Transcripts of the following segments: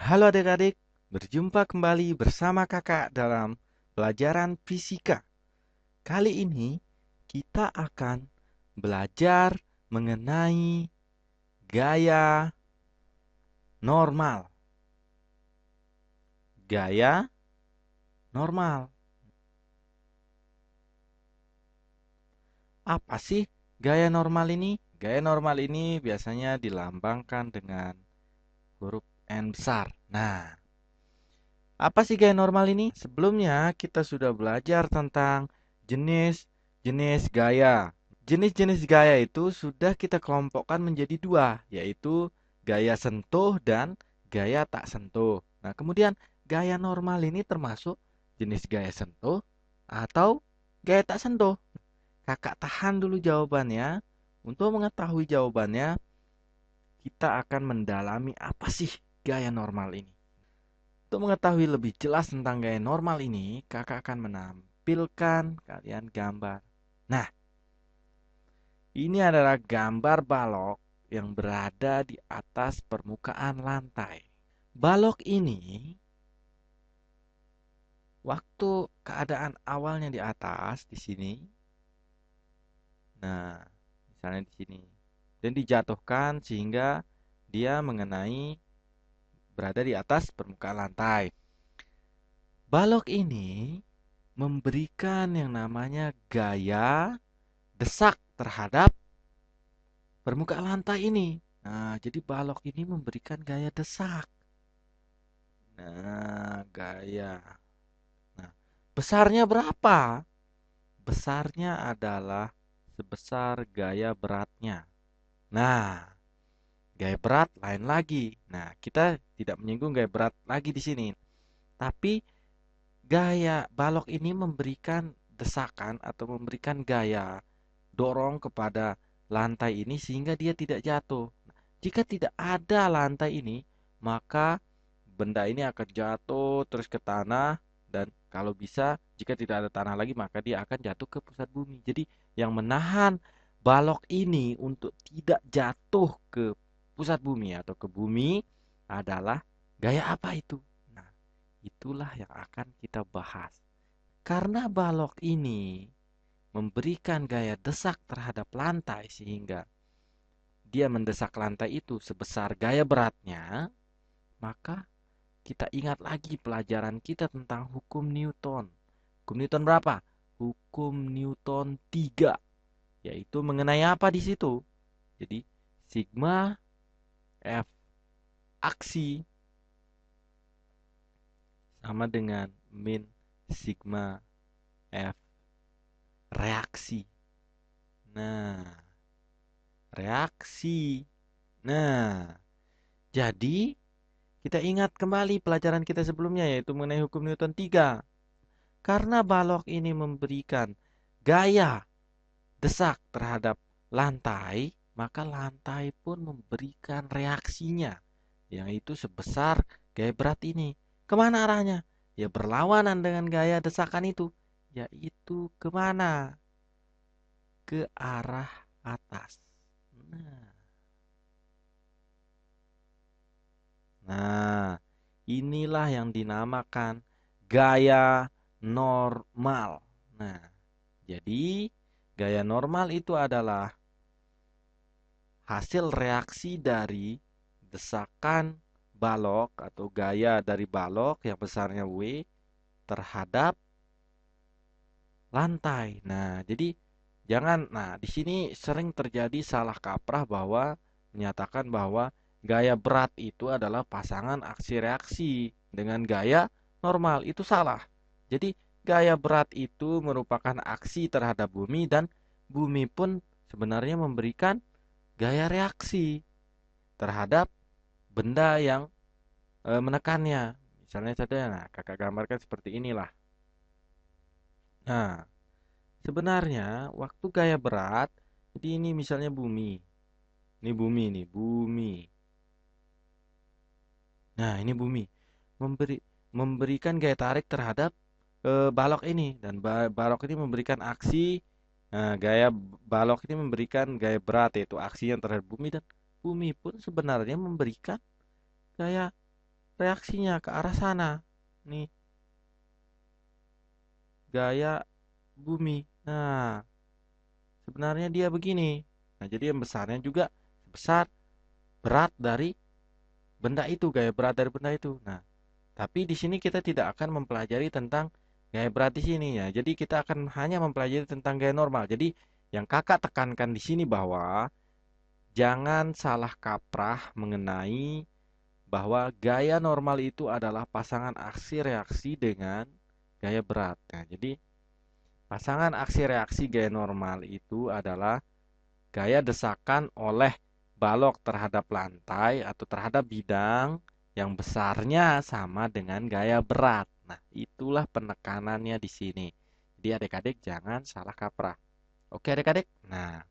Halo adik-adik, berjumpa kembali bersama kakak dalam pelajaran fisika. Kali ini kita akan belajar mengenai gaya normal. Gaya normal. Apa sih gaya normal ini? Gaya normal ini biasanya dilambangkan dengan huruf N besar. Nah, apa sih gaya normal ini? Sebelumnya kita sudah belajar tentang jenis-jenis gaya. Jenis-jenis gaya itu sudah kita kelompokkan menjadi dua, yaitu gaya sentuh dan gaya tak sentuh. Nah, kemudian gaya normal ini termasuk jenis gaya sentuh atau gaya tak sentuh. Kakak tahan dulu jawabannya. Untuk mengetahui jawabannya, kita akan mendalami apa sih gaya normal ini. Untuk mengetahui lebih jelas tentang gaya normal ini, kakak akan menampilkan kalian gambar. Nah, ini adalah gambar balok yang berada di atas permukaan lantai. Balok ini, waktu keadaan awalnya di atas, di sini. Nah, misalnya di sini. Dan dijatuhkan sehingga dia mengenai berada di atas permukaan lantai. Balok ini memberikan yang namanya gaya desak terhadap permukaan lantai ini. Nah, jadi balok ini memberikan gaya desak. Nah, gaya. Nah, besarnya berapa? Besarnya adalah sebesar gaya beratnya. Nah, gaya berat lain lagi. Nah, kita tidak menyinggung gaya berat lagi di sini. Tapi gaya balok ini memberikan desakan atau memberikan gaya dorong kepada lantai ini sehingga dia tidak jatuh. Jika tidak ada lantai ini, maka benda ini akan jatuh terus ke tanah dan kalau bisa jika tidak ada tanah lagi maka dia akan jatuh ke pusat bumi. Jadi yang menahan balok ini untuk tidak jatuh ke pusat bumi atau ke bumi adalah gaya apa itu? Nah, itulah yang akan kita bahas. Karena balok ini memberikan gaya desak terhadap lantai sehingga dia mendesak lantai itu sebesar gaya beratnya, maka kita ingat lagi pelajaran kita tentang hukum Newton. Hukum Newton berapa? Hukum Newton 3, yaitu mengenai apa di situ? Jadi sigma F aksi sama dengan min sigma F reaksi. Nah, reaksi. Nah, jadi kita ingat kembali pelajaran kita sebelumnya yaitu mengenai hukum Newton 3. Karena balok ini memberikan gaya desak terhadap lantai, maka lantai pun memberikan reaksinya, yaitu sebesar gaya berat ini. Kemana arahnya? Ya berlawanan dengan gaya desakan itu, yaitu kemana? Ke arah atas. Nah, nah, inilah yang dinamakan gaya normal. Nah, jadi gaya normal itu adalah hasil reaksi dari desakan balok atau gaya dari balok yang besarnya W terhadap lantai. Nah, jadi jangan, nah di sini sering terjadi salah kaprah bahwa menyatakan bahwa gaya berat itu adalah pasangan aksi reaksi dengan gaya normal. Itu salah. Jadi gaya berat itu merupakan aksi terhadap bumi dan bumi pun sebenarnya memberikan gaya reaksi terhadap benda yang menekannya. Misalnya saja, nah kakak gambarkan seperti inilah. Nah, sebenarnya waktu gaya berat, jadi ini misalnya bumi. Ini bumi nih, bumi. Nah, ini bumi memberikan gaya tarik terhadap balok ini dan balok ini memberikan aksi. Nah, gaya balok ini memberikan gaya berat yaitu aksi yang terhadap bumi dan bumi pun sebenarnya memberikan gaya reaksinya ke arah sana. Nih, gaya bumi. Nah, sebenarnya dia begini. Nah, jadi yang besarnya juga besar berat dari benda itu, gaya berat dari benda itu. Nah, tapi di sini kita tidak akan mempelajari tentang gaya berat di sini ya. Jadi kita akan hanya mempelajari tentang gaya normal. Jadi yang kakak tekankan di sini bahwa jangan salah kaprah mengenai bahwa gaya normal itu adalah pasangan aksi reaksi dengan gaya berat. Nah, jadi pasangan aksi reaksi gaya normal itu adalah gaya desakan oleh balok terhadap lantai atau terhadap bidang yang besarnya sama dengan gaya berat. Nah, itulah penekanannya di sini. Jadi adik-adik jangan salah kaprah. Oke adik-adik? Nah,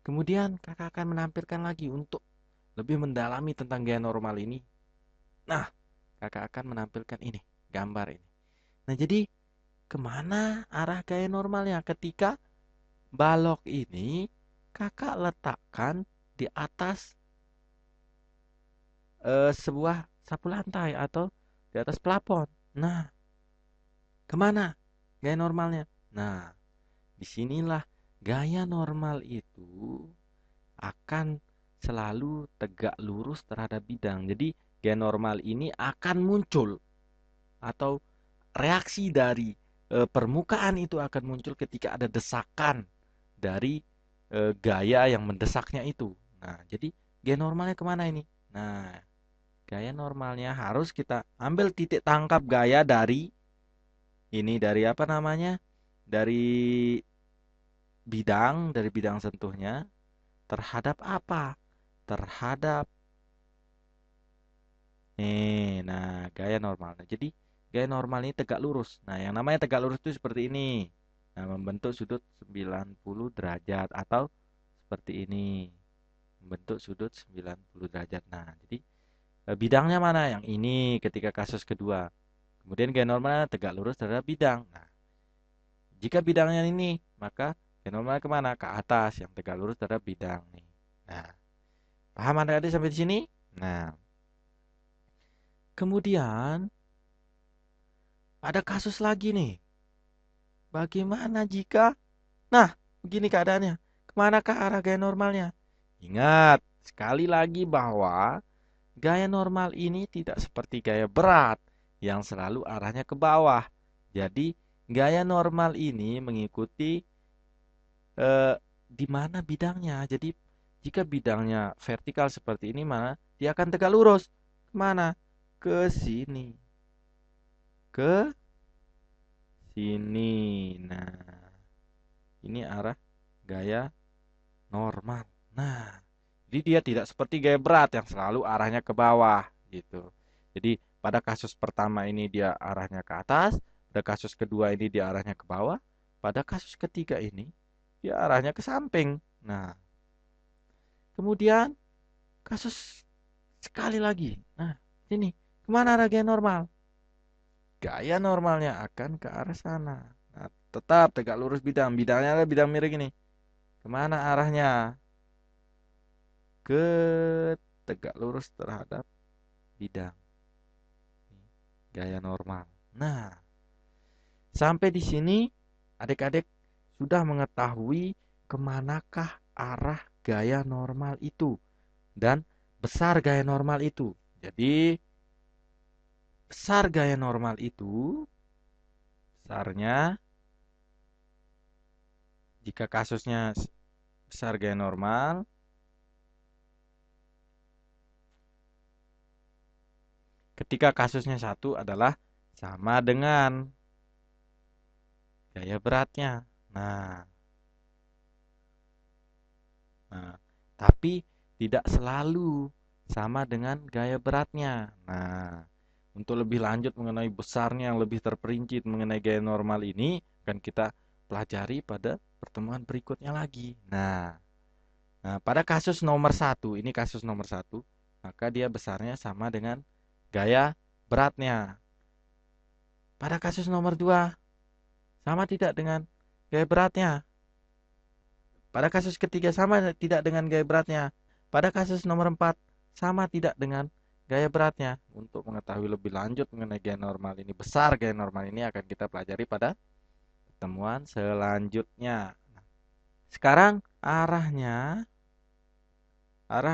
kemudian kakak akan menampilkan lagi untuk lebih mendalami tentang gaya normal ini. Nah, kakak akan menampilkan ini, gambar ini. Nah, jadi kemana arah gaya normalnya ketika balok ini kakak letakkan di atas sebuah sapu lantai atau di atas plafon. Nah, kemana gaya normalnya? Nah, disinilah gaya normal itu akan selalu tegak lurus terhadap bidang. Jadi gaya normal ini akan muncul atau reaksi dari permukaan itu akan muncul ketika ada desakan dari gaya yang mendesaknya itu. Nah, jadi gaya normalnya kemana ini? Nah, gaya normalnya harus kita ambil titik tangkap gaya dari ini, dari apa namanya? Dari bidang sentuhnya terhadap apa? Terhadap nah gaya normal. Nah, jadi gaya normal ini tegak lurus. Nah, yang namanya tegak lurus itu seperti ini. Nah, membentuk sudut 90 derajat atau seperti ini. Membentuk sudut 90 derajat. Nah, jadi bidangnya mana? Yang ini ketika kasus kedua. Kemudian gaya normalnya tegak lurus terhadap bidang. Nah, jika bidangnya ini, maka gaya normalnya kemana? Ke atas yang tegak lurus terhadap bidang nih. Nah, paham adik-adik sampai di sini? Nah, kemudian ada kasus lagi nih. Bagaimana jika, nah, begini keadaannya. Kemanakah arah gaya normalnya? Ingat, sekali lagi bahwa gaya normal ini tidak seperti gaya berat yang selalu arahnya ke bawah. Jadi, gaya normal ini mengikuti di mana bidangnya. Jadi, jika bidangnya vertikal seperti ini, mana dia akan tegak lurus. Kemana? Ke sini. Ke sini. Nah, ini arah gaya normal. Nah, jadi dia tidak seperti gaya berat yang selalu arahnya ke bawah gitu. Jadi pada kasus pertama ini dia arahnya ke atas, pada kasus kedua ini dia arahnya ke bawah, pada kasus ketiga ini dia arahnya ke samping. Nah, kemudian kasus sekali lagi. Nah, ini kemana arah gaya normal? Gaya normalnya akan ke arah sana. Nah, tetap tegak lurus bidang. Bidangnya adalah bidang miring ini. Kemana arahnya? Ke tegak lurus terhadap bidang. Gaya normal. Nah, sampai di sini adik-adik sudah mengetahui kemanakah arah gaya normal itu dan besar gaya normal itu. Jadi, besar gaya normal itu, besarnya, jika kasusnya besar gaya normal, ketika kasusnya satu adalah sama dengan gaya beratnya. Nah, tapi tidak selalu sama dengan gaya beratnya. Nah, untuk lebih lanjut mengenai besarnya yang lebih terperinci mengenai gaya normal ini akan kita pelajari pada pertemuan berikutnya lagi. Nah, pada kasus nomor satu, ini kasus nomor satu, maka dia besarnya sama dengan gaya beratnya. Pada kasus nomor 2 sama tidak dengan gaya beratnya. Pada kasus ketiga sama tidak dengan gaya beratnya. Pada kasus nomor 4 sama tidak dengan gaya beratnya. Untuk mengetahui lebih lanjut mengenai gaya normal ini, besar gaya normal ini akan kita pelajari pada pertemuan selanjutnya. Sekarang arah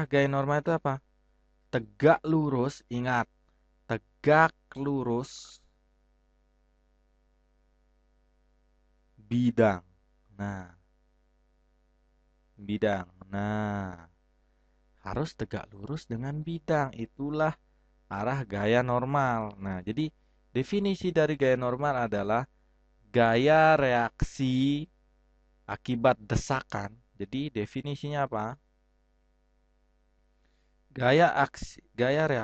gaya normal itu apa? Tegak lurus, ingat, tegak lurus bidang. Nah, bidang. Nah, harus tegak lurus dengan bidang. Itulah arah gaya normal. Nah, jadi definisi dari gaya normal adalah gaya reaksi akibat desakan. Jadi definisinya apa? Gaya reaksi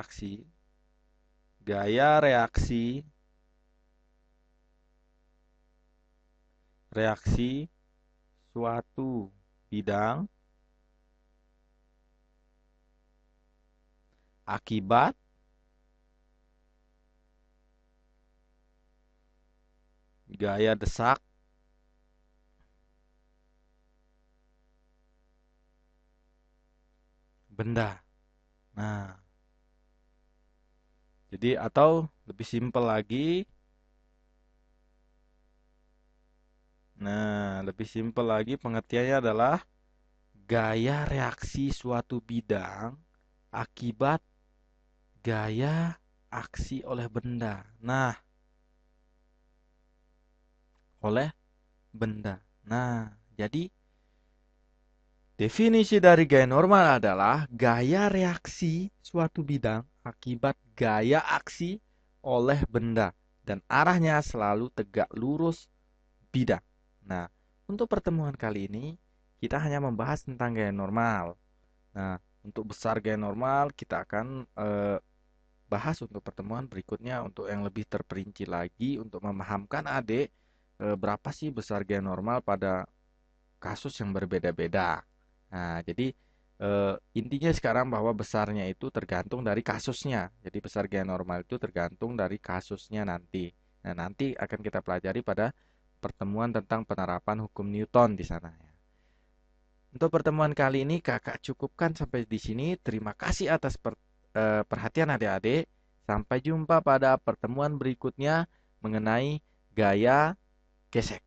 suatu bidang akibat gaya desak benda. Nah, jadi atau lebih simpel lagi. Nah, lebih simpel lagi pengertiannya adalah gaya reaksi suatu bidang akibat gaya aksi oleh benda. Nah, oleh benda. Nah, jadi definisi dari gaya normal adalah gaya reaksi suatu bidang akibat gaya aksi oleh benda dan arahnya selalu tegak lurus bidang. Nah, untuk pertemuan kali ini kita hanya membahas tentang gaya normal. Nah, untuk besar gaya normal kita akan bahas untuk pertemuan berikutnya untuk yang lebih terperinci lagi untuk memahamkan adik berapa sih besar gaya normal pada kasus yang berbeda-beda. Nah, jadi intinya sekarang bahwa besarnya itu tergantung dari kasusnya. Jadi besar gaya normal itu tergantung dari kasusnya nanti. Nah, nanti akan kita pelajari pada pertemuan tentang penerapan hukum Newton di sana. Untuk pertemuan kali ini kakak cukupkan sampai di sini. Terima kasih atas perhatian adik-adik. Sampai jumpa pada pertemuan berikutnya mengenai gaya gesek.